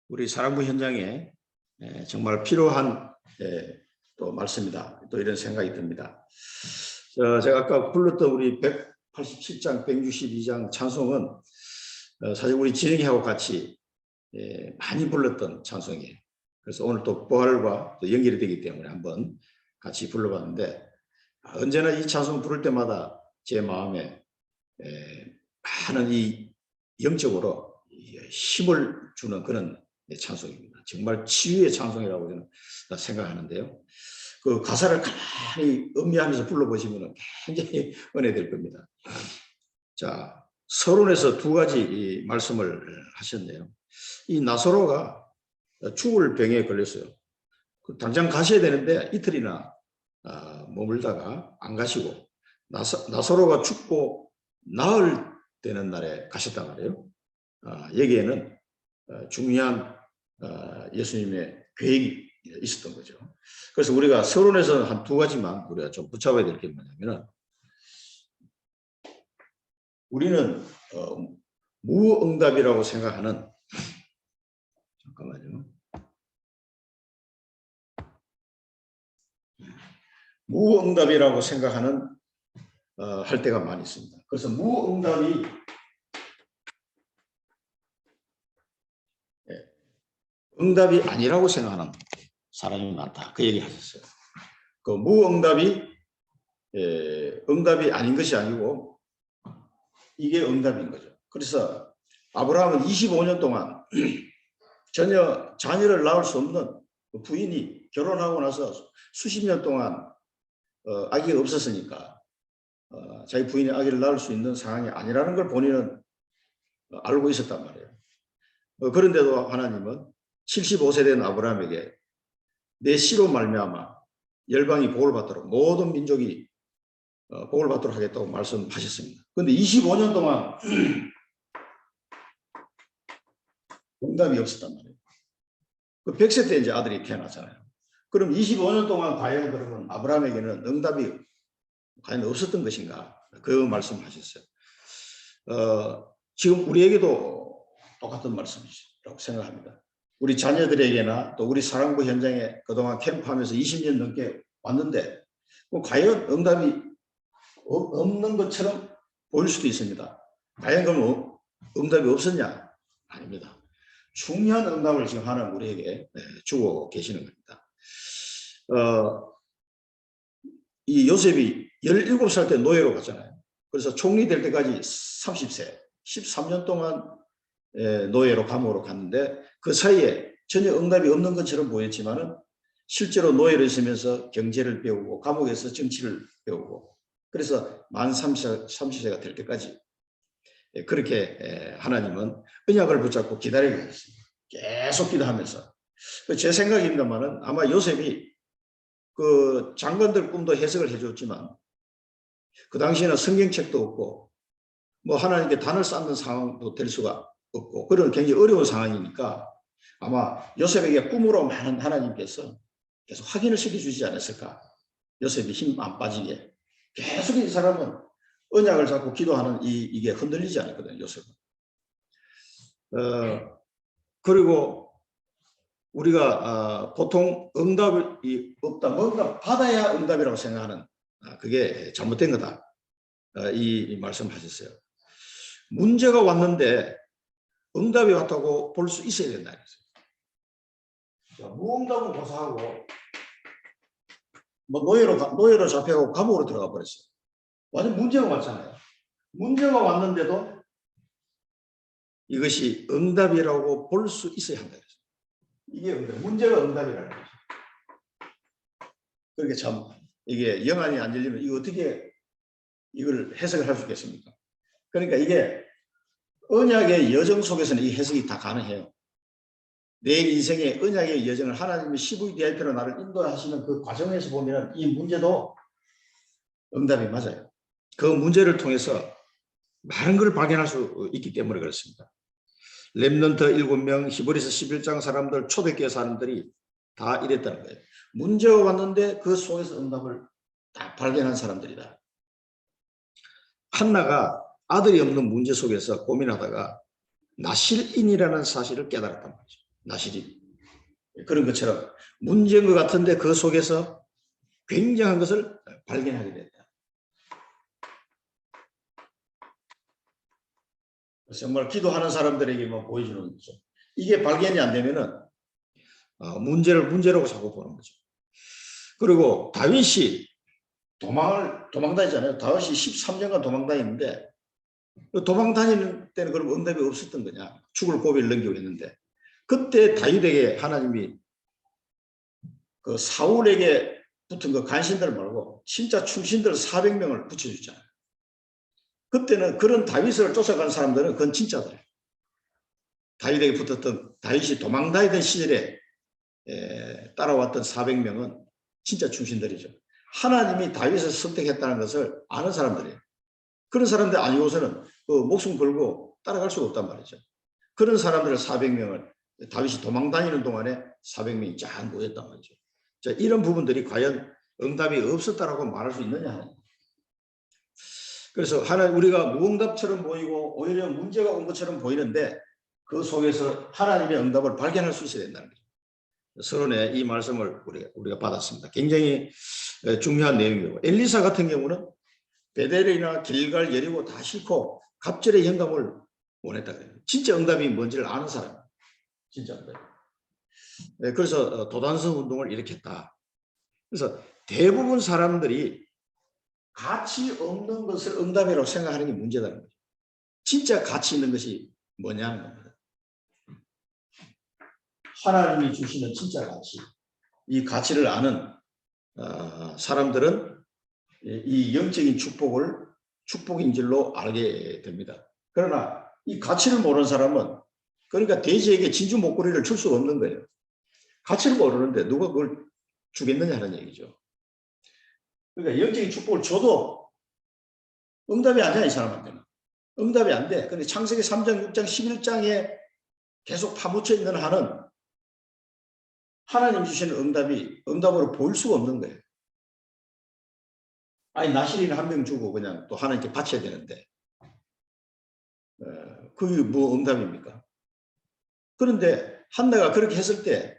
우리 사랑부 현장에 정말 필요한 또 말씀이다. 또 이런 생각이 듭니다. 제가 아까 불렀던 우리 187장, 162장 찬송은 사실 우리 진행하고 같이 많이 불렀던 찬송이에요. 그래서 오늘 또 부활과 또 연결이 되기 때문에 한번 같이 불러봤는데, 언제나 이 찬송 부를 때마다 제 마음에 많은 이 영적으로 힘을 주는 그런 찬송입니다. 정말 치유의 찬송이라고 저는 생각하는데요. 그 가사를 가만히 음미하면서 불러보시면 굉장히 은혜될 겁니다. 자, 서론에서 두 가지 말씀을 하셨네요. 이 나사로가 죽을 병에 걸렸어요. 당장 가셔야 되는데 이틀이나 머물다가 안 가시고 나사로가 죽고 나을 되는 날에 가셨단 말이에요. 여기에는 중요한 예수님의 계획이 있었던 거죠. 그래서 우리가 서론에서 한 두 가지만 우리가 좀 붙잡아야 될 게 뭐냐면, 우리는 무응답이라고 생각하는, 잠깐만요. 무응답이라고 생각하는 할 때가 많이 있습니다. 그래서 응답이 아니라고 생각하는 사람이 많다. 그 얘기 하셨어요. 그 무응답이 응답이 아닌 것이 아니고 이게 응답인 거죠. 그래서 아브라함은 25년 동안 전혀 자녀를 낳을 수 없는 부인이 결혼하고 나서 수십 년 동안 아기가 없었으니까 자기 부인이 아기를 낳을 수 있는 상황이 아니라는 걸 본인은 알고 있었단 말이에요. 그런데도 하나님은 75세 된 아브라함에게 내 씨로 말미암아 열방이 복을 받도록, 모든 민족이 복을 받도록 하겠다고 말씀하셨습니다. 그런데 25년 동안 응답이 없었단 말이에요. 그 100세 때 이제 아들이 태어났잖아요. 그럼 25년 동안 과연 그러면 아브라함에게는 응답이 과연 없었던 것인가? 그 말씀하셨어요. 지금 우리에게도 똑같은 말씀이라고 생각합니다. 우리 자녀들에게나 또 우리 사랑부 현장에 그동안 캠프하면서 20년 넘게 왔는데 과연 응답이 없는 것처럼 보일 수도 있습니다. 과연 그럼 응답이 없었냐? 아닙니다. 중요한 응답을 지금 하나님 우리에게 주고 계시는 겁니다. 이 요셉이 17살 때 노예로 갔잖아요. 그래서 총리 될 때까지 30세, 13년 동안 노예로 감옥으로 갔는데, 그 사이에 전혀 응답이 없는 것처럼 보였지만은 실제로 노예로 있으면서 경제를 배우고 감옥에서 정치를 배우고, 그래서 만 30세가 될 때까지 그렇게 하나님은 언약을 붙잡고 기다리게 하셨습니다. 계속 기도하면서. 제 생각입니다만은 아마 요셉이 그 장관들 꿈도 해석을 해줬지만 그 당시에는 성경책도 없고 뭐 하나님께 단을 쌓는 상황도 될 수가 없고 그런 굉장히 어려운 상황이니까 아마 요셉에게 꿈으로 많은 하나님께서 계속 확인을 시켜주지 않았을까. 요셉이 힘 안 빠지게 계속 이 사람은 언약을 잡고 기도하는 이게 흔들리지 않았거든요. 요셉은. 그리고 우리가 보통 응답이 없다, 뭔가 받아야 응답이라고 생각하는 그게 잘못된 거다. 이 말씀하셨어요. 문제가 왔는데 응답이 왔다고 볼 수 있어야 된다. 무응답은 고사하고 뭐 노예로 잡혀가고 감옥으로 들어가 버렸어요. 완전 문제가 왔잖아요. 문제가 왔는데도 이것이 응답이라고 볼 수 있어야 한다. 이게 응답, 문제가 응답이라는 거죠. 그러니까 참 이게 영안이 안 열리면 이거 어떻게 이걸 해석을 할 수 있겠습니까? 그러니까 이게 언약의 여정 속에서는 이 해석이 다 가능해요. 내 인생의 언약의 여정을 하나님의 CVDIP로 나를 인도하시는 그 과정에서 보면 이 문제도 응답이 맞아요. 그 문제를 통해서 많은 걸 발견할 수 있기 때문에 그렇습니다. 렘넌트 7명, 히브리서 11장 사람들, 초대교회 사람들이 다 이랬다는 거예요. 문제가 왔는데 그 속에서 응답을 다 발견한 사람들이다. 한나가 아들이 없는 문제 속에서 고민하다가 나실인이라는 사실을 깨달았단 말이죠. 나실이 그런 것처럼 문제인 것 같은데 그 속에서 굉장한 것을 발견하게 됐다. 정말 기도하는 사람들에게만 보여주는 거죠. 이게 발견이 안 되면은 문제를 문제라고 자꾸 보는 거죠. 그리고 다윗이 도망다니잖아요. 다윗이 13년간 도망다니는데 도망 다니는 때는 그럼 응답이 없었던 거냐? 죽을 고비를 넘기고 있는데 그때 다윗에게 하나님이 그 사울에게 붙은 그 간신들 말고 진짜 충신들 400명을 붙여주잖아요. 그때는 그런 다윗을 쫓아간 사람들은 그건 진짜다. 다윗에게 붙었던 다윗이 도망다니던 시절에 따라왔던 400명은 진짜 충신들이죠. 하나님이 다윗을 선택했다는 것을 아는 사람들이에요. 그런 사람들 아니고서는 그 목숨 걸고 따라갈 수가 없단 말이죠. 그런 사람들을 400명을 다윗이 도망다니는 동안에 400명이 쫙 모였단 말이죠. 자, 이런 부분들이 과연 응답이 없었다라고 말할 수 있느냐. 그래서 우리가 무응답처럼 보이고 오히려 문제가 온 것처럼 보이는데 그 속에서 하나님의 응답을 발견할 수 있어야 된다는 거죠. 서론에 이 말씀을 우리가 받았습니다. 굉장히 중요한 내용이고 엘리사 같은 경우는 베델이나 길갈 여리고 다 싫고 갑절의 영감을 원했다 그래요. 진짜 응답이 뭔지를 아는 사람. 진짜 응답. 그래서 도단성 운동을 일으켰다. 그래서 대부분 사람들이 가치 없는 것을 응답이라고 생각하는 게 문제다는 거죠. 진짜 가치 있는 것이 뭐냐는 겁니다. 하나님이 주시는 진짜 가치. 이 가치를 아는 사람들은 이 영적인 축복인 줄로 알게 됩니다. 그러나 이 가치를 모르는 사람은 그러니까 돼지에게 진주 목걸이를 줄 수가 없는 거예요. 가치를 모르는데 누가 그걸 주겠느냐 하는 얘기죠. 그러니까 영적인 축복을 줘도 응답이 안 돼, 이 사람한테는. 응답이 안 돼. 근데 창세기 3장, 6장, 11장에 계속 파묻혀 있는 한은 하나님 주시는 응답으로 보일 수가 없는 거예요. 아니, 나실이는 한 명 주고 그냥 또 하나님께 바쳐야 되는데. 그게 뭐 응답입니까? 그런데 한나가 그렇게 했을 때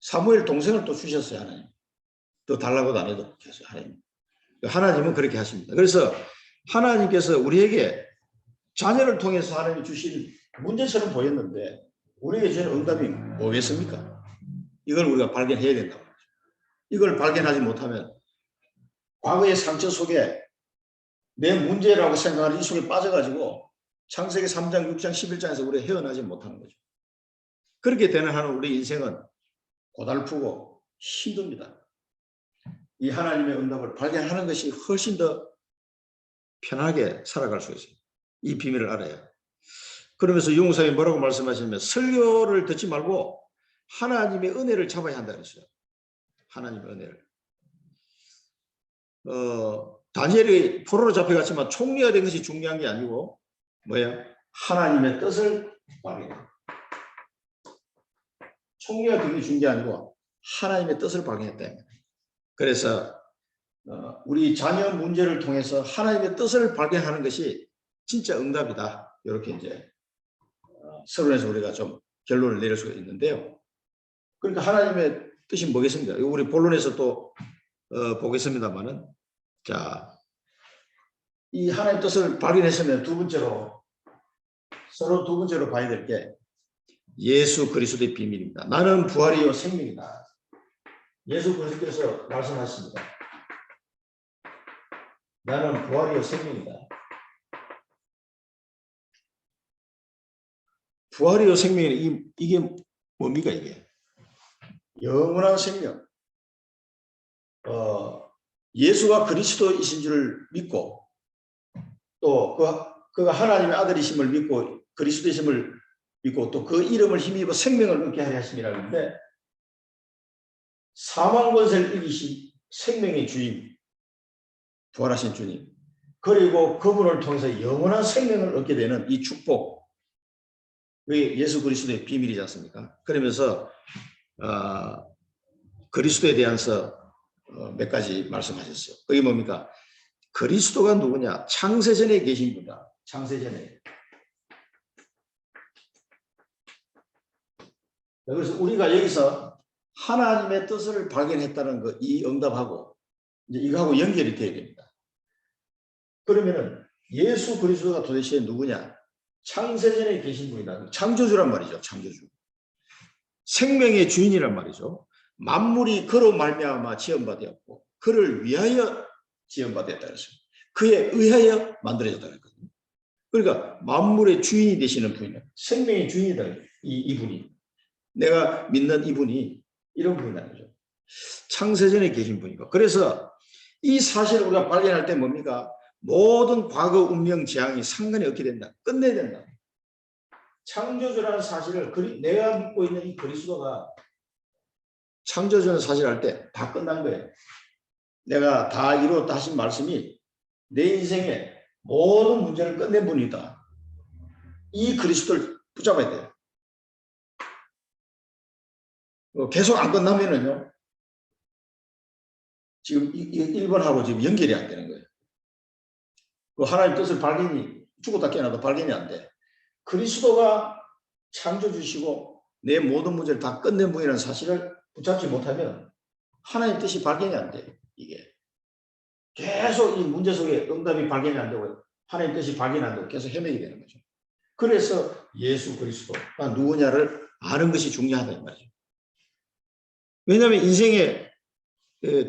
사무엘 동생을 또 주셨어요, 하나님. 또 달라고도 안 해도 계속 하나님. 하나님은 그렇게 하십니다. 그래서 하나님께서 우리에게 자녀를 통해서 하나님이 주신 문제처럼 보였는데 우리에게 주신 응답이 뭐겠습니까? 이걸 우리가 발견해야 된다고 하죠. 이걸 발견하지 못하면 과거의 상처 속에 내 문제라고 생각하는 이 속에 빠져가지고 창세기 3장, 6장, 11장에서 우리가 헤어나지 못하는 거죠. 그렇게 되는 한은 우리 인생은 고달프고 힘듭니다. 이 하나님의 응답을 발견하는 것이 훨씬 더 편하게 살아갈 수 있어요. 이 비밀을 알아야. 그러면서 유목사님이 뭐라고 말씀하시냐면 설교를 듣지 말고 하나님의 은혜를 잡아야 한다 그랬어요. 하나님의 은혜를. 다니엘이 포로로 잡혀갔지만 총리가 된 것이 중요한 게 아니고 뭐야? 하나님의 뜻을 발견해. 총리가 된 게 중요한 게 아니고 하나님의 뜻을 발견했다. 그래서 우리 자녀 문제를 통해서 하나님의 뜻을 발견하는 것이 진짜 응답이다. 이렇게 이제 서론에서 우리가 좀 결론을 내릴 수가 있는데요. 그러니까 하나님의 뜻이 뭐겠습니까? 우리 본론에서 또 보겠습니다만은 자, 이 하나님의 뜻을 발견했으면 두 번째로 봐야 될 게 예수 그리스도의 비밀입니다. 나는 부활이요 생명이다. 예수 그리스도께서 말씀하십니다. 나는 부활이요 생명이다. 부활이요 생명이 이게 뭡니까 이게? 영원한 생명. 예수가 그리스도이신 줄 믿고 또 그가 하나님의 아들이심을 믿고 그리스도이심을 믿고 또 그 이름을 힘입어 생명을 얻게 하려 하심이라고 하는데 사망 권세를 이기신 생명의 주인 부활하신 주님 그리고 그분을 통해서 영원한 생명을 얻게 되는 이 축복 그게 예수 그리스도의 비밀이지 않습니까? 그러면서 그리스도에 대해서 몇 가지 말씀하셨어요. 그게 뭡니까? 그리스도가 누구냐? 창세전에 계신 분이다. 창세전에. 그래서 우리가 여기서 하나님의 뜻을 발견했다는 거, 이 응답하고 이제 이거하고 연결이 돼야 됩니다. 그러면은 예수 그리스도가 도대체 누구냐? 창세전에 계신 분이다. 창조주란 말이죠. 창조주. 생명의 주인이란 말이죠. 만물이 그로 말미암아 지음받았고 그를 위하여 지음받았다 그랬습니다. 그에 의하여 만들어졌다 그랬거든요. 그러니까 만물의 주인이 되시는 분이다. 생명의 주인이다. 이분이. 내가 믿는 이분이 이런 분이라는 거죠. 창세전에 계신 분이고. 그래서 이 사실을 우리가 발견할 때 뭡니까? 모든 과거 운명 재앙이 상관이 없게 된다. 끝내야 된다. 창조주라는 사실을 내가 믿고 있는 이 그리스도가 창조주라는 사실을 할 때 다 끝난 거예요. 내가 다 이루었다 하신 말씀이 내 인생의 모든 문제를 끝낸 분이다. 이 그리스도를 붙잡아야 돼요. 계속 안 끝나면은요, 지금 1번하고 지금 연결이 안 되는 거예요. 그 하나님 뜻을 발견이, 죽었다 깨어나도 발견이 안 돼. 그리스도가 창조주시고 내 모든 문제를 다 끝낸 분이라는 사실을 붙잡지 못하면 하나님 뜻이 발견이 안 돼요. 이게 계속 이 문제 속에 응답이 발견이 안 되고 하나님 뜻이 발견이 안 되고 계속 헤매게 되는 거죠. 그래서 예수 그리스도가 누구냐를 아는 것이 중요하다 이 말이죠. 왜냐하면 인생에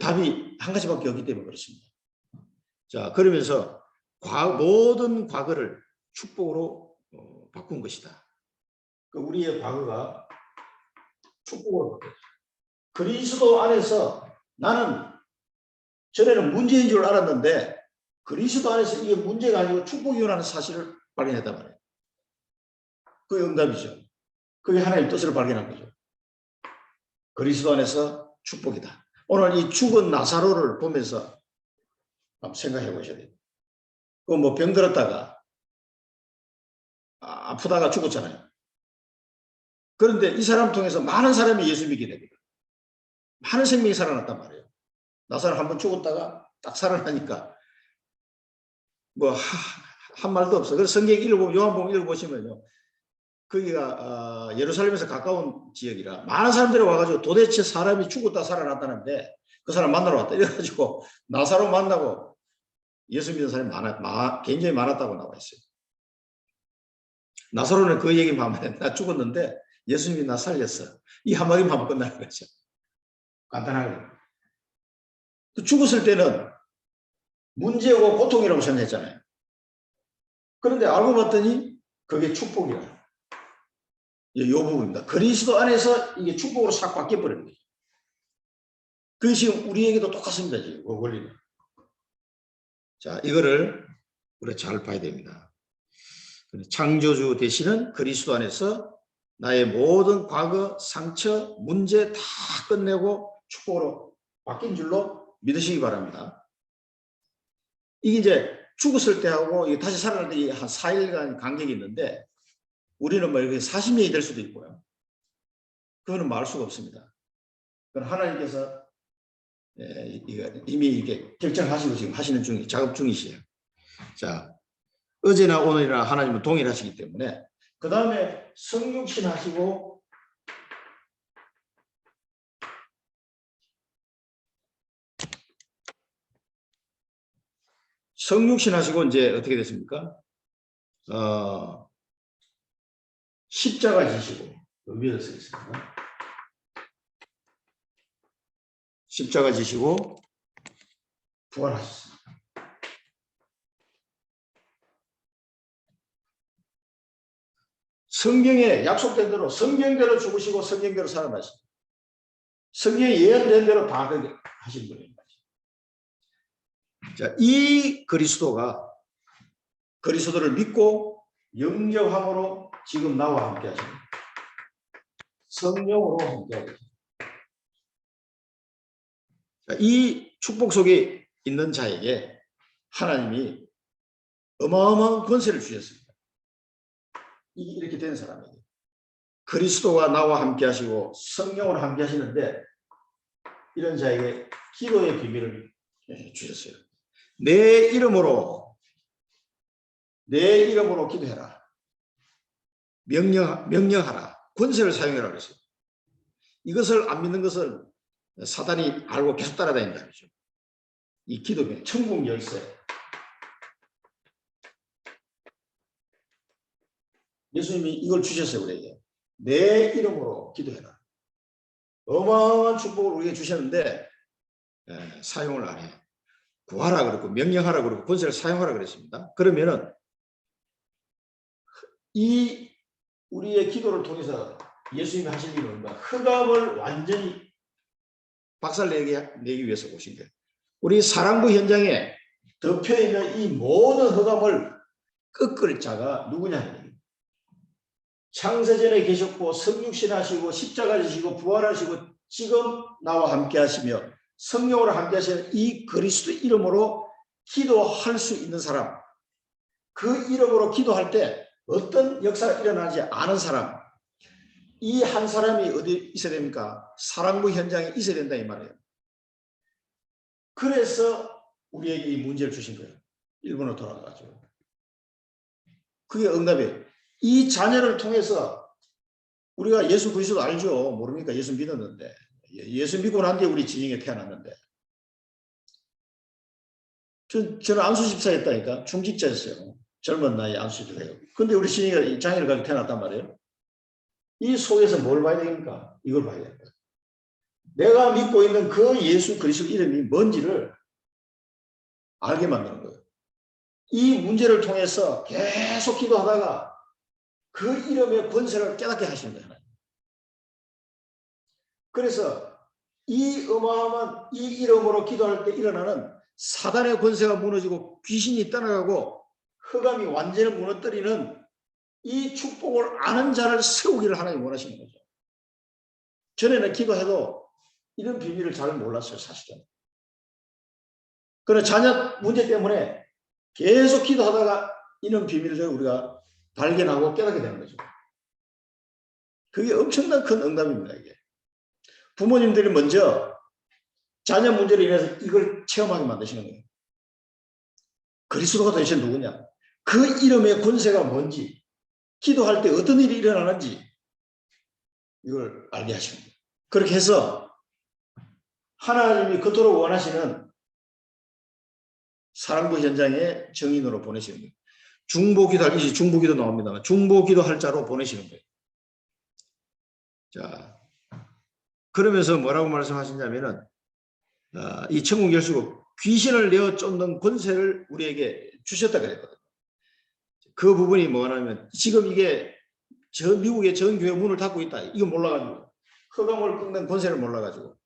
답이 한 가지밖에 없기 때문에 그렇습니다. 자, 그러면서 모든 과거를 축복으로 바꾼 것이다. 우리의 과거가 축복으로 바뀌었어요. 그리스도 안에서 나는 전에는 문제인 줄 알았는데 그리스도 안에서 이게 문제가 아니고 축복이라는 사실을 발견했단 말이에요. 그게 응답이죠. 그게 하나님의 뜻을 발견한 거죠. 그리스도 안에서 축복이다. 오늘 이 죽은 나사로를 보면서 한번 생각해 보셔야 돼요. 그 뭐 병들었다가 아프다가 죽었잖아요. 그런데 이 사람 통해서 많은 사람이 예수 믿게 됩니다. 많은 생명이 살아났단 말이에요. 나사로 한번 죽었다가 딱 살아나니까 뭐 한 말도 없어. 그래서 성경 요한복음 읽어보시면요. 거기가 예루살렘에서 가까운 지역이라 많은 사람들이 와가지고 도대체 사람이 죽었다 살아났다는데 그 사람 만나러 왔다 이래가지고 나사로 만나고 예수 믿는 사람이 굉장히 많았다고 나와 있어요. 나사로는 그 얘기만 하면 나 죽었는데 예수님이 나 살렸어. 이 한마디만 하면 끝나는 거죠. 간단하게. 죽었을 때는 문제고 고통이라고 생각했잖아요. 그런데 알고 봤더니 그게 축복이야. 이 부분입니다. 그리스도 안에서 이게 축복으로 싹 바뀌어버리는 거죠. 그게 지금 우리에게도 똑같습니다. 지금 그 원리는. 자, 이거를 우리가 잘 봐야 됩니다. 창조주 되시는 그리스도 안에서 나의 모든 과거, 상처, 문제 다 끝내고 축복으로 바뀐 줄로 믿으시기 바랍니다. 이게 이제 죽었을 때하고 다시 살아날 때 한 4일간 간격이 있는데 우리는 뭐 이렇게 40년이 될 수도 있고요. 그거는 말 수가 없습니다. 그건 하나님께서 이미 이게 결정하시고 지금 하시는 작업 중이시에요. 자, 어제나 오늘이나 하나님은 동일하시기 때문에 그 다음에 성육신 하시고 이제 어떻게 됐습니까? 십자가 지시고 위에서 써 있습니다. 십자가 지시고 부활하셨습니다. 성경에 약속된 대로 성경대로 죽으시고 성경대로 살아나십니다. 성경에 예언된 대로 다 하신 분입니다. 자, 이 그리스도를 믿고 영접함으로 지금 나와 함께 하십니다. 성령으로 함께 하십니다. 이 축복 속에 있는 자에게 하나님이 어마어마한 권세를 주셨습니다. 이렇게 된 사람에게 그리스도가 나와 함께 하시고 성령으로 함께 하시는데 이런 자에게 기도의 비밀을 주셨어요. 내 이름으로 기도해라. 명령하라. 권세를 사용해라 그랬어요. 이것을 안 믿는 것을 사단이 알고 계속 따라다닌다는 거죠. 이 기도변, 천국 열쇠. 예수님이 이걸 주셨어요, 우리에게. 내 이름으로 기도해라. 어마어마한 축복을 우리에게 주셨는데 사용을 안 해요. 구하라 그랬고 명령하라 그랬고 권세를 사용하라 그랬습니다. 그러면은 이 우리의 기도를 통해서 예수님이 하실 일은 뭔가? 흑암을 완전히 박살내기 위해서 오신 거예요. 우리 사랑부 현장에 덮여있는 이 모든 흑암을 꺾을 자가 누구냐? 창세전에 계셨고 성육신 하시고 십자가 지시고 부활하시고 지금 나와 함께 하시며 성령으로 함께 하시는 이 그리스도 이름으로 기도할 수 있는 사람, 그 이름으로 기도할 때 어떤 역사가 일어나지 않은 사람, 이 한 사람이 어디 있어야 됩니까? 사랑부 현장에 있어야 된다 이 말이에요. 그래서 우리에게 이 문제를 주신 거예요. 일본으로 돌아가가지고. 그게 응답이에요. 이 자녀를 통해서 우리가 예수 그리스도 알죠? 모르니까 예수 믿었는데, 예수 믿고 난 뒤에 우리 진영에 태어났는데, 저는 안수집사였다니까. 중직자였어요. 젊은 나이에 안수집사예요. 근데 우리 진영이 장애를 가지고 태어났단 말이에요. 이 속에서 뭘 봐야 됩니까? 이걸 봐야 됩니다. 내가 믿고 있는 그 예수 그리스도 이름이 뭔지를 알게 만드는 거예요. 이 문제를 통해서 계속 기도하다가 그 이름의 권세를 깨닫게 하시는 거예요. 그래서 이 어마어마한 이 이름으로 기도할 때 일어나는 사단의 권세가 무너지고 귀신이 떠나가고 흑암이 완전히 무너뜨리는 이 축복을 아는 자를 세우기를 하나님 원하시는 거죠. 전에는 기도해도 이런 비밀을 잘 몰랐어요, 사실은. 그러나 자녀 문제 때문에 계속 기도하다가 이런 비밀을 우리가 발견하고 깨닫게 되는 거죠. 그게 엄청난 큰 응답입니다, 이게. 부모님들이 먼저 자녀 문제로 인해서 이걸 체험하게 만드시는 거예요. 그리스도가 도대체 누구냐? 그 이름의 권세가 뭔지, 기도할 때 어떤 일이 일어나는지 이걸 알게 하시는 거예요. 그렇게 해서 하나님이 그토록 원하시는 사랑부 현장의 정인으로 보내시는 거예요. 중보기도 할, 중보기도 나옵니다만 중보기도 할 자로 보내시는 거예요. 자, 그러면서 뭐라고 말씀하시냐면은 이 천국 열쇠고 귀신을 내어 쫓는 권세를 우리에게 주셨다 그랬거든요. 그 부분이 뭐냐면 지금 이게 미국의 전 교회 문을 닫고 있다. 이거 몰라가지고 흑암을 꺾는 권세를 몰라가지고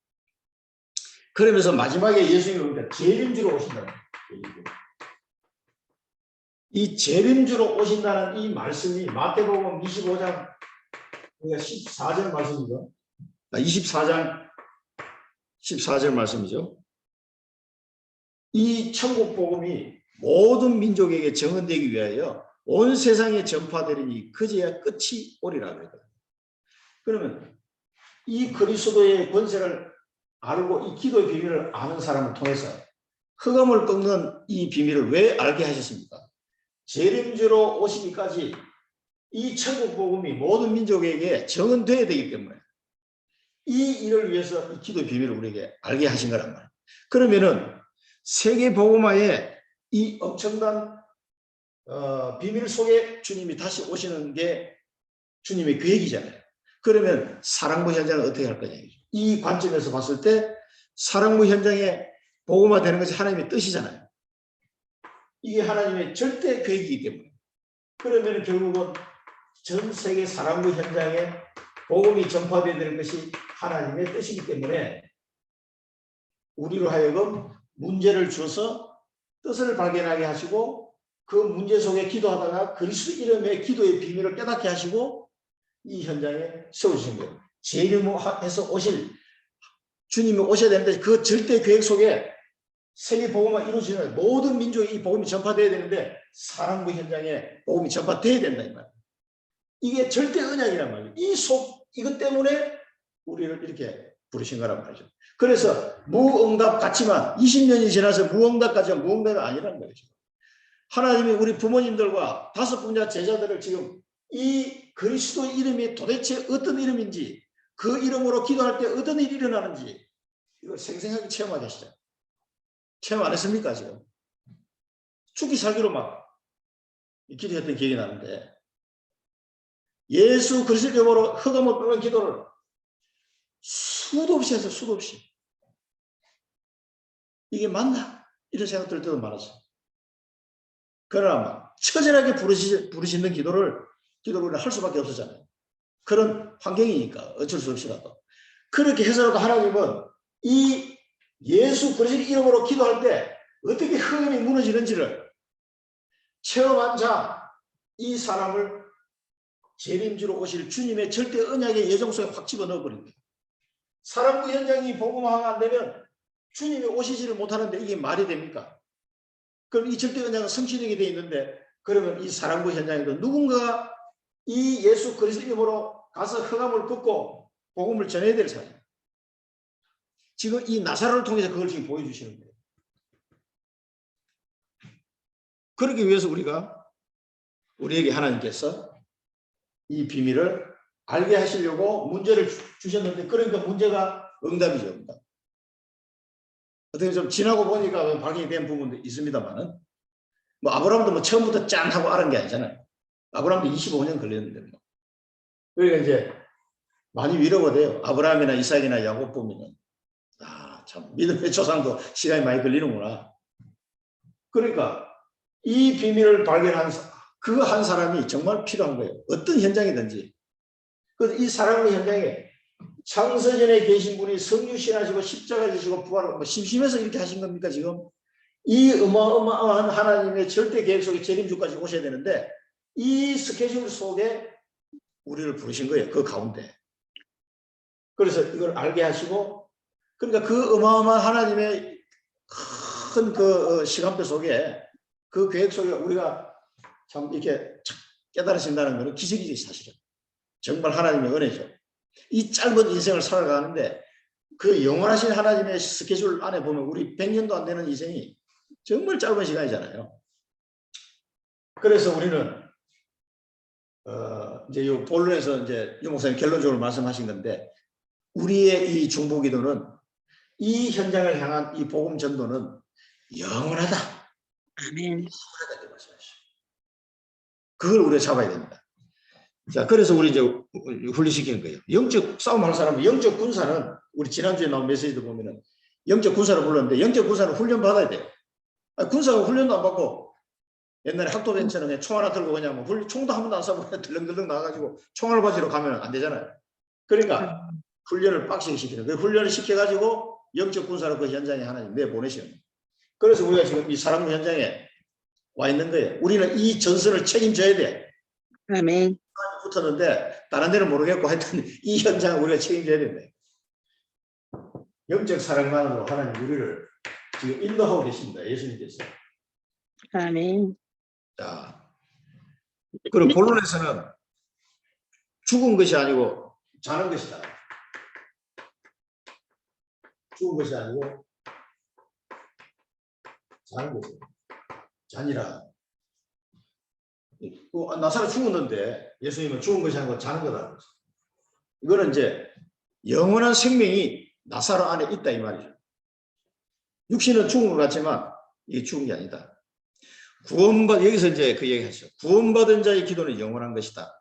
그러면서 마지막에 예수님이 재림주로 오신다는 거예요. 이 재림주로 오신다는 이 말씀이 마태복음 25장 14절 말씀이죠. 24장 14절 말씀이죠. 이 천국 복음이 모든 민족에게 정언되기 위하여 온 세상에 전파되리니 그제야 끝이 오리라 그랬거든요. 그러면 이 그리스도의 권세를 알고 이 기도의 비밀을 아는 사람을 통해서 흑암을 꺾는 이 비밀을 왜 알게 하셨습니까? 재림주로 오시기까지 이 천국 복음이 모든 민족에게 정언되어야 되기 때문에 이 일을 위해서 이 기도 비밀을 우리에게 알게 하신 거란 말이에요. 그러면은 세계 복음화에 이 엄청난 비밀 속에 주님이 다시 오시는 게 주님의 계획이잖아요. 그러면 사랑부 현장은 어떻게 할 거냐. 이 관점에서 봤을 때 사랑부 현장에 복음화되는 것이 하나님의 뜻이잖아요. 이게 하나님의 절대 계획이기 때문에. 그러면 결국은 전 세계 사랑부 현장에 복음이 전파되어야 되는 것이 하나님의 뜻이기 때문에 우리로 하여금 문제를 주어서 뜻을 발견하게 하시고 그 문제 속에 기도하다가 그리스도 이름의 기도의 비밀을 깨닫게 하시고 이 현장에 세우신 거예요. 재림해서 오실 주님이 오셔야 되는데 그 절대 계획 속에 세계 복음화 이루어지는 모든 민족이 이 복음이 전파되어야 되는데 사랑부 현장에 복음이 전파되어야 된다 이 말이에요. 이게 절대 언약이란 말이에요. 이것 때문에 우리를 이렇게 부르신 거란 말이죠. 그래서 무응답 같지만 20년이 지나서 무응답까지는 무응답이 아니라는 거죠. 하나님이 우리 부모님들과 5 분자 제자들을 지금 이 그리스도 이름이 도대체 어떤 이름인지 그 이름으로 기도할 때 어떤 일이 일어나는지 이걸 생생하게 체험하게 하시죠. 체험 안 했습니까 지금? 죽기 살기로 막 기도했던 기억이 나는데 예수 그리스도 이름으로 흑암을 끄는 기도를 수도 없이 해서 수도 없이 이게 맞나? 이런 생각 들 때도 많았어요. 그러나 처절하게 부르시는 기도를 할 수밖에 없었잖아요. 그런 환경이니까 어쩔 수 없이라도. 그렇게 해서라도 하나님은 이 예수 그리스도 이름으로 기도할 때 어떻게 흑암이 무너지는지를 체험한 자, 이 사람을 재림주로 오실 주님의 절대 언약의 예정 속에 확 집어넣어 버립니다. 사람과 현장이 복음화가 안 되면 주님이 오시지를 못하는데 이게 말이 됩니까? 그럼 이 절대 언약은 성취되게 돼 있는데 그러면 이 사람과 현장에도 누군가가 이 예수 그리스도 이름으로 가서 흑암을 긋고 복음을 전해야 될 사람이에요. 지금 이 나사로를 통해서 그걸 지금 보여주시는 거예요. 그러기 위해서 우리에게 하나님께서 이 비밀을 알게 하시려고 문제를 주셨는데 그러니까 문제가 응답이죠. 응답. 어떻게 좀 지나고 보니까 발견이 된 부분도 있습니다만은 뭐 아브라함도 뭐 처음부터 짠 하고 알은 게 아니잖아요. 아브라함도 25년 걸렸는데 뭐. 그러니까 이제 많이 위로가 돼요. 아브라함이나 이삭이나 야곱 보면은 참 믿음의 조상도 시간이 많이 걸리는구나. 그러니까 이 비밀을 발견한 그 한 사람이 정말 필요한 거예요. 어떤 현장이든지. 그래서 이 사랑의 현장에 창세전에 계신 분이 성육신하시고 십자가 지시고 부활을 뭐 심심해서 이렇게 하신 겁니까 지금? 이 어마어마한 하나님의 절대 계획 속에 재림주까지 오셔야 되는데 이 스케줄 속에 우리를 부르신 거예요. 그 가운데. 그래서 이걸 알게 하시고 그러니까 그 어마어마한 하나님의 큰 그 시간표 속에 그 계획 속에 우리가 참 이렇게 깨달으신다는 것은 기적이지 사실은. 정말 하나님의 은혜죠. 이 짧은 인생을 살아가는데 그 영원하신 하나님의 스케줄 안에 보면 우리 100년도 안 되는 인생이 정말 짧은 시간이잖아요. 그래서 우리는 이제 이 본론에서 이제 유 목사님 결론적으로 말씀하신 건데 우리의 이 중보기도는 이 현장을 향한 이 복음 전도는 영원하다. 아멘. 그걸 우리가 잡아야 됩니다. 자, 그래서 우리 이제 훈련시키는 거예요. 영적 싸움하는 사람은 영적 군사는 우리 지난주에 나온 메시지도 보면은 영적 군사를 불렀는데 영적 군사는 훈련 받아야 돼요. 군사가 훈련도 안 받고 옛날에 학도병처럼 그냥 총 하나 들고 그냥 뭐 총도 한 번도 안 쏴보고 그냥 들렁들렁 나가가지고 총알 바지로 가면 안 되잖아요. 그러니까 훈련을 빡시게 시키는 거예요. 훈련을 시켜가지고 영적 군사로 그 현장에 하나님 내보내시는 거예요. 그래서 우리가 지금 이 사람 현장에 와 있는 거예요. 우리는 이 전선을 책임져야 돼. 아멘. 붙었는데 다른 데는 모르겠고 하여튼 이 현장을 우리가 책임져야 된대. 영적 사랑만으로 하나님 우리를 지금 인도하고 계십니다. 예수님께서. 아멘. 자, 그리고 본론에서는 죽은 것이 아니고 자는 것이다. 죽은 것이 아니고 자는 것이다. 자니라. 나사로 죽었는데 예수님은 죽은 것이 아니고 자는 거다. 이거는 이제 영원한 생명이 나사로 안에 있다 이 말이죠. 육신은 죽은 것 같지만 이게 죽은 게 아니다. 여기서 이제 그 얘기하죠. 구원받은 자의 기도는 영원한 것이다.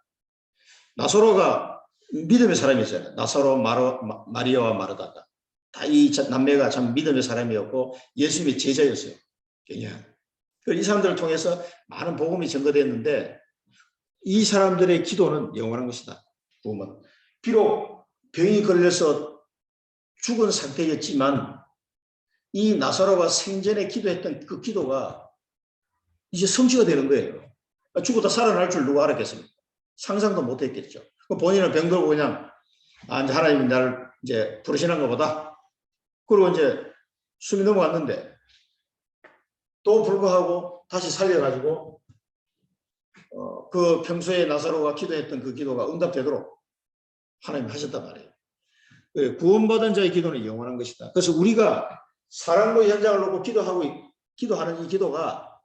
나사로가 믿음의 사람이었잖아요. 나사로, 마리아와 마르다가 다 이 남매가 참 믿음의 사람이었고 예수님의 제자였어요. 그냥 이 사람들을 통해서 많은 복음이 전거됐는데 이 사람들의 기도는 영원한 것이다. 비록 병이 걸려서 죽은 상태였지만 이 나사로가 생전에 기도했던 그 기도가 이제 성취가 되는 거예요. 죽었다 살아날 줄 누가 알았겠습니까? 상상도 못했겠죠. 본인은 병들고 그냥 이제 하나님이 나를 이제 부르시는 것보다 그리고 이제 숨이 넘어갔는데 또 불구하고 다시 살려가지고 그 평소에 나사로가 기도했던 그 기도가 응답되도록 하나님이 하셨단 말이에요. 구원받은 자의 기도는 영원한 것이다. 그래서 우리가 사랑과 현장을 놓고 기도하는 이 기도가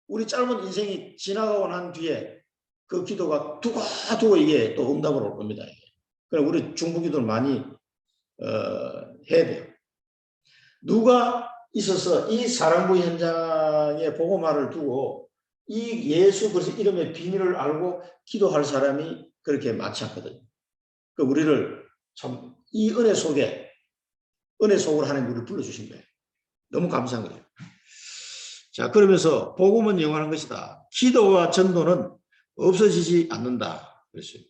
우리 짧은 인생이 지나가고 난 뒤에 그 기도가 두고두고 이게 또 응답으로 올 겁니다. 그럼 우리 중보기도를 많이 해야 돼요. 누가 있어서 이 사랑부 현장에 복음화를 두고 이 예수 그리스도 이름의 비밀을 알고 기도할 사람이 그렇게 많지 않거든요. 그 우리를 참 이 은혜 속에 은혜 속으로 하나님 우리를 불러주신 거예요. 너무 감사한 거예요. 자, 그러면서 복음은 영원한 것이다. 기도와 전도는 없어지지 않는다. 그랬어요.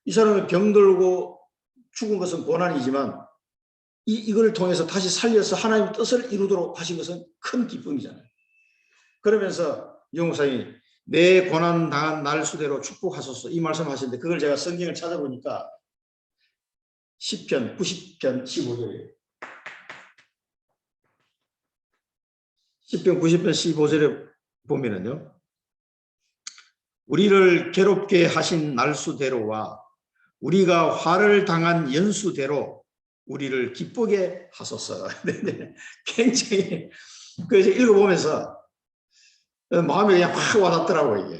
이 사람이 병들고 죽은 것은 고난이지만 이걸 통해서 다시 살려서 하나님의 뜻을 이루도록 하신 것은 큰 기쁨이잖아요. 그러면서 영목사님이 내 고난 당한 날 수대로 축복하소서 이 말씀하시는데 그걸 제가 성경을 찾아보니까 시편 90편 15절이에요. 시편 90편 15절에 보면은요. 우리를 괴롭게 하신 날수대로와 우리가 화를 당한 연수대로 우리를 기쁘게 하소서. 굉장히 그래서 읽어보면서 마음이 그냥 확 와닿더라고요.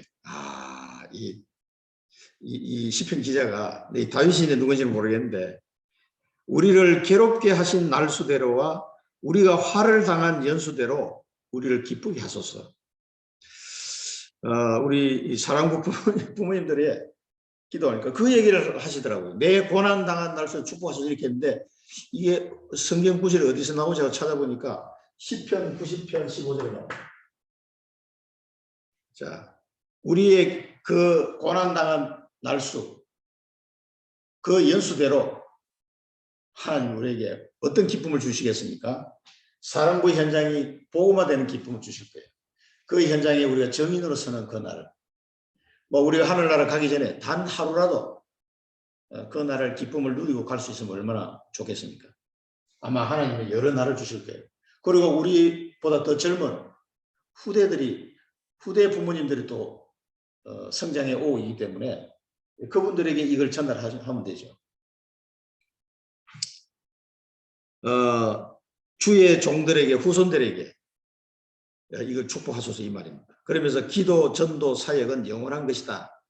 이게 이 시편 기자가 이 다윗이 누군지는 모르겠는데 우리를 괴롭게 하신 날수대로와 우리가 화를 당한 연수대로 우리를 기쁘게 하소서. 우리 사랑부 부모님들이 기도하니까 그 얘기를 하시더라고요. 내 고난 당한 날수 축복하소서 이렇게 했는데 이게 성경 구절이 어디서 나오고 제가 찾아보니까 시편 90편 15절에 나와요. 자, 우리의 그 고난 당한 날수 그 연수대로 하나님 우리에게 어떤 기쁨을 주시겠습니까? 사랑부 현장이 복음화되는 기쁨을 주실 거예요. 그 현장에 우리가 정인으로 서는 그 날을 우리가 하늘나라 가기 전에 단 하루라도 그 날을 기쁨을 누리고 갈 수 있으면 얼마나 좋겠습니까? 아마 하나님은 여러 날을 주실 거예요. 그리고 우리보다 더 젊은 후대 부모님들이 또 성장해 오기 때문에 그분들에게 이걸 전달하면 되죠. 주의 종들에게 후손들에게 이걸 축복하소서 이 말입니다. 그러면서 기도, 전도, 사역은 영원한 것이다.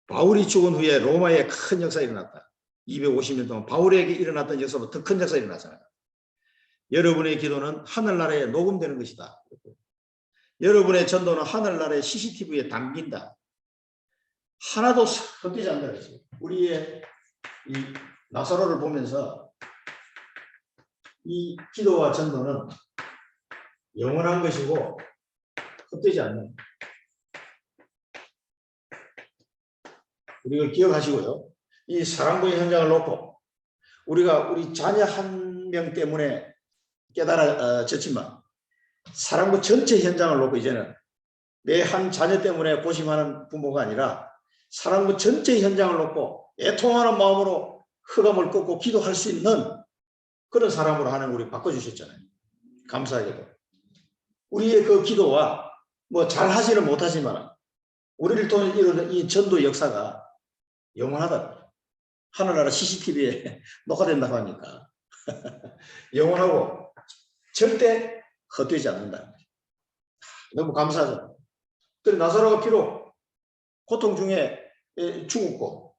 바울이 죽은 후에 로마에 큰 역사가 일어났다. 250년 동안 바울에게 일어났던 역사보다 더 큰 역사가 일어났잖아요. 여러분의 기도는 하늘나라에 녹음되는 것이다. 여러분의 전도는 하늘나라의 CCTV에 담긴다. 하나도 헛되지 않는다 그랬어요. 우리의 이 나사로를 보면서 이 기도와 전도는 영원한 것이고 헛되지 않는. 우리가 기억하시고요. 이 사랑부의 현장을 놓고 우리가 우리 자녀 한 명 때문에 깨달아졌지만 사랑부 전체 현장을 놓고 이제는 내 한 자녀 때문에 고심하는 부모가 아니라 사랑부 전체 현장을 놓고 애통하는 마음으로 흑암을 꺾고 기도할 수 있는 그런 사람으로 하나님 우리 바꿔주셨잖아요. 감사하게도. 우리의 그 기도와 잘 하지는 못하지만 우리를 통해 이루는 이 전도 역사가 영원하다. 하늘나라 CCTV에 녹화된다고 하니까 영원하고 절대 헛되지 않는다. 너무 감사하죠. 그래서 나사로가 비록 고통 중에 죽었고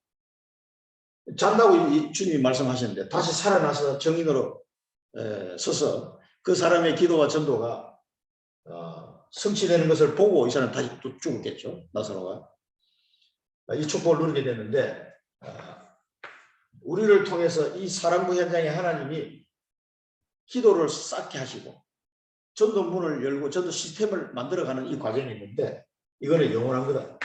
잔다고 주님이 말씀하셨는데 다시 살아나서 정인으로 서서 그 사람의 기도와 전도가 성취되는 것을 보고 이 사람 다시 또 죽었겠죠. 나사로가 이 축복을 누리게 됐는데 우리를 통해서 이 사랑부 현장에 하나님이 기도를 쌓게 하시고 전도 문을 열고 전도 시스템을 만들어가는 이 과정이 있는데 이거는 영원한 거다.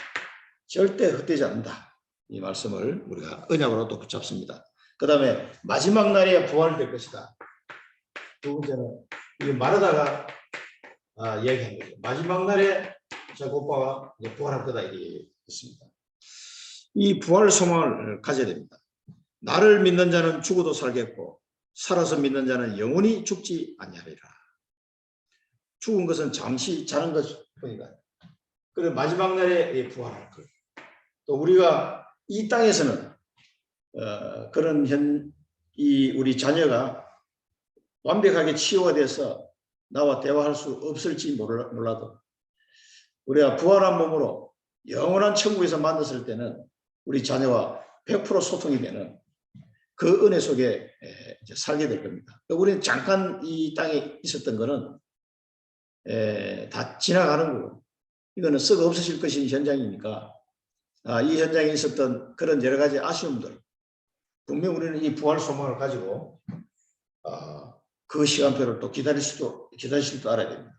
절대 헛되지 않는다. 이 말씀을 우리가 언약으로 또 붙잡습니다. 그 다음에 마지막 날에 부활될 것이다. 두 번째는 이게 말하다가 얘기한 거죠. 마지막 날에 저희 오빠가 부활할 거다 이렇게 했습니다. 이 부활 소망을 가져야 됩니다. 나를 믿는 자는 죽어도 살겠고 살아서 믿는 자는 영원히 죽지 아니하리라. 죽은 것은 잠시 자는 것뿐이다. 그리고 마지막 날에 부활할 것. 또 우리가 이 땅에서는 그런 우리 자녀가 완벽하게 치유가 돼서 나와 대화할 수 없을지 몰라도 우리가 부활한 몸으로 영원한 천국에서 만났을 때는 우리 자녀와 100% 소통이 되는 그 은혜 속에 이제 살게 될 겁니다. 우리는 잠깐 이 땅에 있었던 거는 다 지나가는 거고, 이거는 썩어 없어질 것인 현장이니까 이 현장에 있었던 그런 여러 가지 아쉬움들, 분명 우리는 이 부활 소망을 가지고 그 시간표를 또 기다릴 줄도 알아야 됩니다.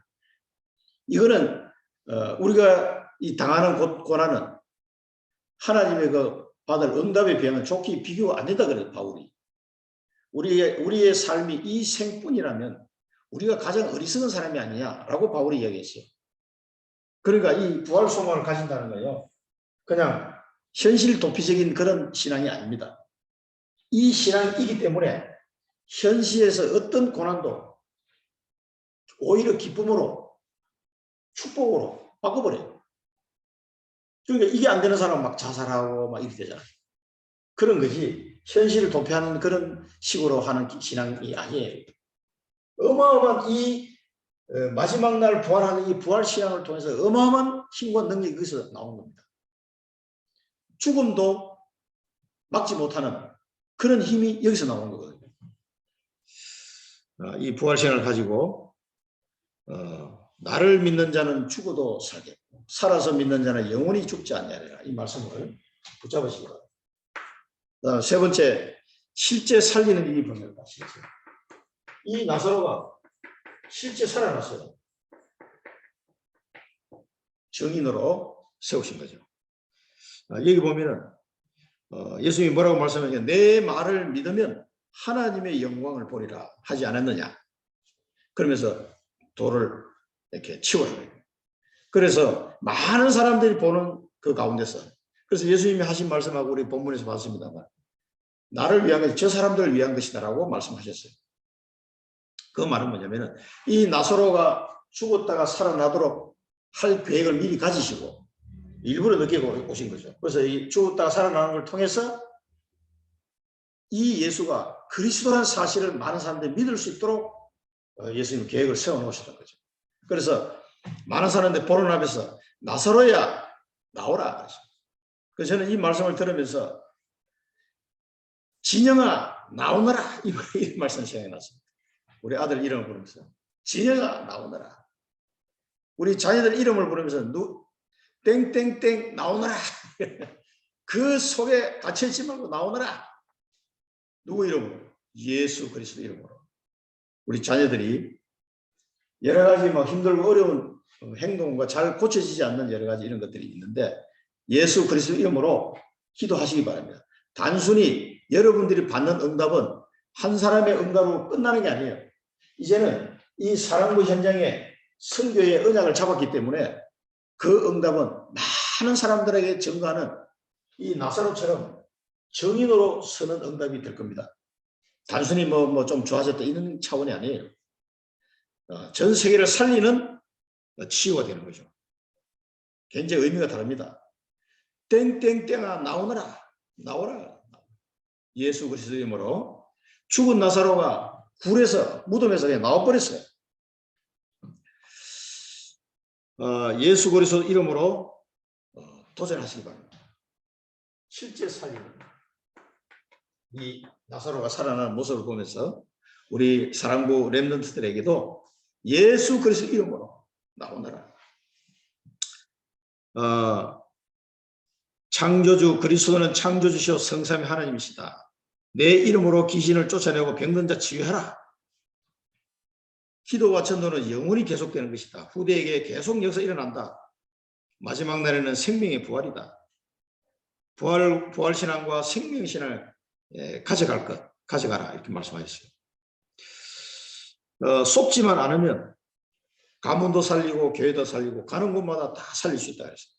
이거는 우리가 이 당하는 고난은 하나님의 그 받을 응답에 비하면 좋게 비교가 안 된다 그래요, 바울이. 우리의 삶이 이 생뿐이라면 우리가 가장 어리석은 사람이 아니냐라고 바울이 이야기했어요. 그러니까 이 부활 소망을 가진다는 거예요. 그냥 현실 도피적인 그런 신앙이 아닙니다. 이 신앙이기 때문에 현실에서 어떤 고난도 오히려 기쁨으로, 축복으로 바꿔버려요. 그러니까 이게 안 되는 사람은 막 자살하고 막 이렇게 되잖아요. 그런 거지. 현실을 도피하는 그런 식으로 하는 신앙이 아니에요. 어마어마한 이 마지막 날 부활하는 이 부활 신앙을 통해서 어마어마한 힘과 능력이 여기서 나오는 겁니다. 죽음도 막지 못하는 그런 힘이 여기서 나오는 거거든요. 이 부활 신앙을 가지고 나를 믿는 자는 죽어도 살게, 살아서 믿는 자는 영원히 죽지 않느니라. 이 말씀을 붙잡으시기 바랍니다. 세 번째, 실제 살리는 일이 벌어졌다. 이 나사로가 실제 살아났어요. 증인으로 세우신 거죠. 여기 보면은 예수님이 뭐라고 말씀하셨냐? 내 말을 믿으면 하나님의 영광을 보리라 하지 않았느냐? 그러면서 돌을 이렇게 치우라. 그래서 많은 사람들이 보는 그 가운데서, 그래서 예수님이 하신 말씀하고 우리 본문에서 봤습니다만, 나를 위한 것이 저 사람들을 위한 것이다라고 말씀하셨어요. 그 말은 뭐냐면은 이 나사로가 죽었다가 살아나도록 할 계획을 미리 가지시고 일부러 늦게 오신 거죠. 그래서 이 죽었다가 살아나는 걸 통해서 이 예수가 그리스도라는 사실을 많은 사람들이 믿을 수 있도록 예수님 계획을 세워놓으셨던 거죠. 그래서 많은 사람들이 보는 앞에서 나사로야 나오라. 그래서 저는 이 말씀을 들으면서 진영아 나오너라 이 말씀 생각이 났습니다. 우리 아들 이름을 부르면서 진영아 나오너라. 우리 자녀들 이름을 부르면서 땡땡땡 나오너라. 그 속에 갇혀있지 말고 나오너라. 누구 이름으로? 예수 그리스도 이름으로. 우리 자녀들이 여러 가지 뭐 힘들고 어려운 행동과 잘 고쳐지지 않는 여러 가지 이런 것들이 있는데 예수 그리스도 이름으로 기도하시기 바랍니다. 단순히 여러분들이 받는 응답은 한 사람의 응답으로 끝나는 게 아니에요. 이제는 이 사랑부 현장에 선교의 언약을 잡았기 때문에 그 응답은 많은 사람들에게 증거하는 이 나사로처럼 정인으로 서는 응답이 될 겁니다. 단순히 뭐 좀 좋아졌다 이런 차원이 아니에요. 전 세계를 살리는 치유가 되는 거죠. 굉장히 의미가 다릅니다. 땡땡땡아 나오너라. 나오라. 예수 그리스도 이름으로 죽은 나사로가 굴에서 무덤에서 그냥 나와버렸어요. 예수 그리스도 이름으로 도전하시기 바랍니다. 실제 살리는 이 나사로가 살아나는 모습을 보면서 우리 사랑부 렘넌트들에게도 예수 그리스도 이름으로 나오너라. 창조주 그리스도는 창조주시오 성삼위 하나님이시다. 내 이름으로 귀신을 쫓아내고 병든 자 치유하라. 기도와 전도는 영원히 계속되는 것이다. 후대에게 계속 역사 일어난다. 마지막 날에는 생명의 부활이다. 부활신앙과 생명신앙을 가져가라 이렇게 말씀하셨어요. 속지만 않으면 가문도 살리고 교회도 살리고 가는 곳마다 다 살릴 수 있다 그랬어요.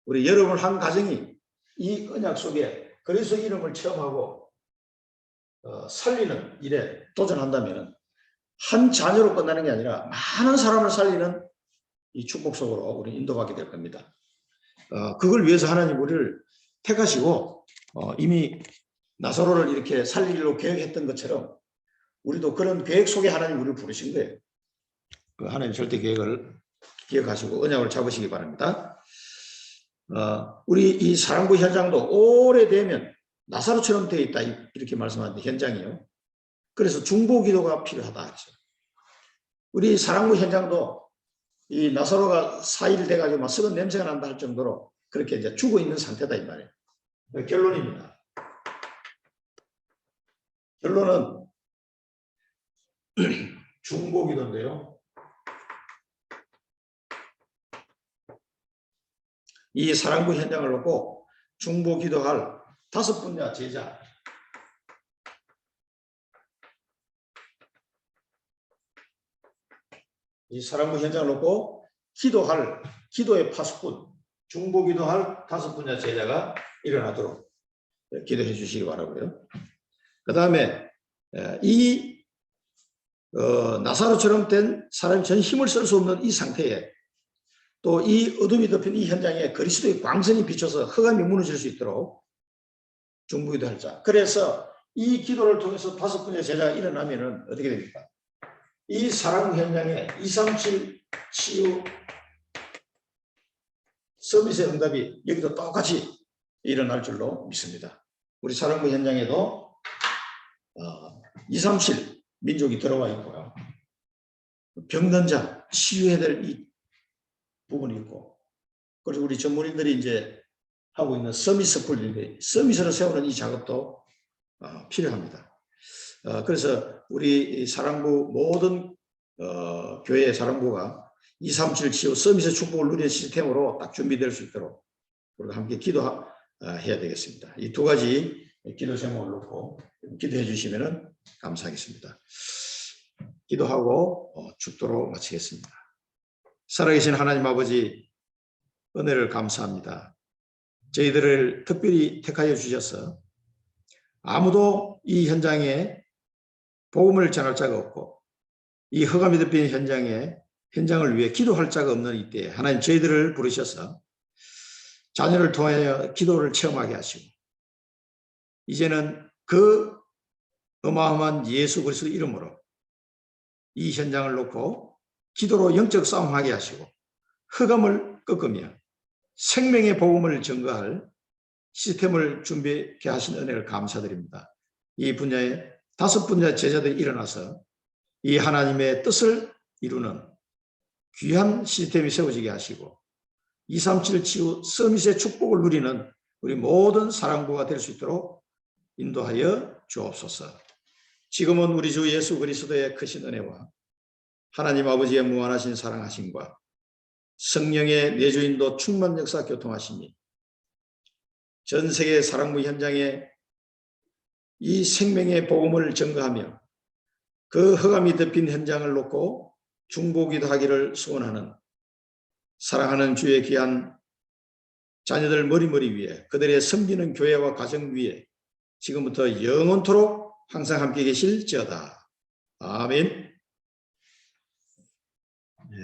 우리 여러분 한 가정이 이 언약 속에 그리스도 이름을 체험하고 살리는 일에 도전한다면 한 자녀로 끝나는 게 아니라 많은 사람을 살리는 이 축복 속으로 우리 인도받게 될 겁니다. 그걸 위해서 하나님 우리를 택하시고 이미 나사로를 이렇게 살리기로 계획했던 것처럼 우리도 그런 계획 속에 하나님 우리를 부르신 거예요. 그 하나님 절대 계획을 기억하시고 언약을 잡으시기 바랍니다. 우리 이 사랑부 현장도 오래되면 나사로처럼 되어 있다 이렇게 말씀하는데 현장이요. 그래서 중보 기도가 필요하다 그랬어요. 우리 사랑부 현장도 이 나사로가 4일 돼가지고 막 썩은 냄새가 난다 할 정도로 그렇게 이제 죽어 있는 상태다 이 말이에요. 결론입니다. 결론은 중보 기도인데요. 이 사랑부 현장을 놓고 중보 기도할 5 제자, 이 사랑부 현장을 놓고 기도할 기도의 파수꾼, 중보 기도할 5 제자가 일어나도록 기도해 주시기 바라고요. 그 다음에 이 나사로처럼 된 사람이 전 힘을 쓸 수 없는 이 상태에 또 이 어둠이 덮인 이 현장에 그리스도의 광선이 비춰서 흑암이 무너질 수 있도록 중보 기도할 자. 그래서 이 기도를 통해서 5 제자가 일어나면은 어떻게 됩니까? 이 사랑 현장에 237 치유 서비스의 응답이 여기도 똑같이 일어날 줄로 믿습니다. 우리 사랑부 현장에도 237 민족이 들어와 있고요. 병든 자 치유해야 될 이 부분이 있고, 그리고 우리 전문인들이 이제 하고 있는 서미스 풀인데 서미스를 세우는 이 작업도 필요합니다. 그래서 우리 사랑부 모든 교회 사랑부가 237 치유 서미스 축복을 누리는 시스템으로 딱 준비될 수 있도록 우리가 함께 기도해야 되겠습니다. 이 2가지 기도 제목을 놓고 기도해 주시면 감사하겠습니다. 기도하고 축도로 마치겠습니다. 살아계신 하나님 아버지, 은혜를 감사합니다. 저희들을 특별히 택하여 주셔서 아무도 이 현장에 복음을 전할 자가 없고 이 흑암이 덮인 현장을 위해 기도할 자가 없는 이때에 하나님 저희들을 부르셔서 자녀를 통하여 기도를 체험하게 하시고 이제는 그 어마어마한 예수 그리스도 이름으로 이 현장을 놓고 기도로 영적 싸움하게 하시고 흑암을 꺾으며 생명의 복음을 증거할 시스템을 준비케 하신 은혜를 감사드립니다. 이 분야에 5 제자들이 일어나서 이 하나님의 뜻을 이루는 귀한 시스템이 세워지게 하시고 237 치유 서밋의 축복을 누리는 우리 모든 사랑부가 될 수 있도록 인도하여 주옵소서. 지금은 우리 주 예수 그리스도의 크신 은혜와 하나님 아버지의 무한하신 사랑하심과 성령의 내주인도 충만 역사 교통하심이 전 세계 사랑부 현장에 이 생명의 복음을 증거하며 그 흑암이 덮인 현장을 놓고 중보기도 하기를 소원하는 사랑하는 주의 귀한 자녀들 머리머리 위에 그들의 섬기는 교회와 가정 위에 지금부터 영원토록 항상 함께 계실지어다. 아멘.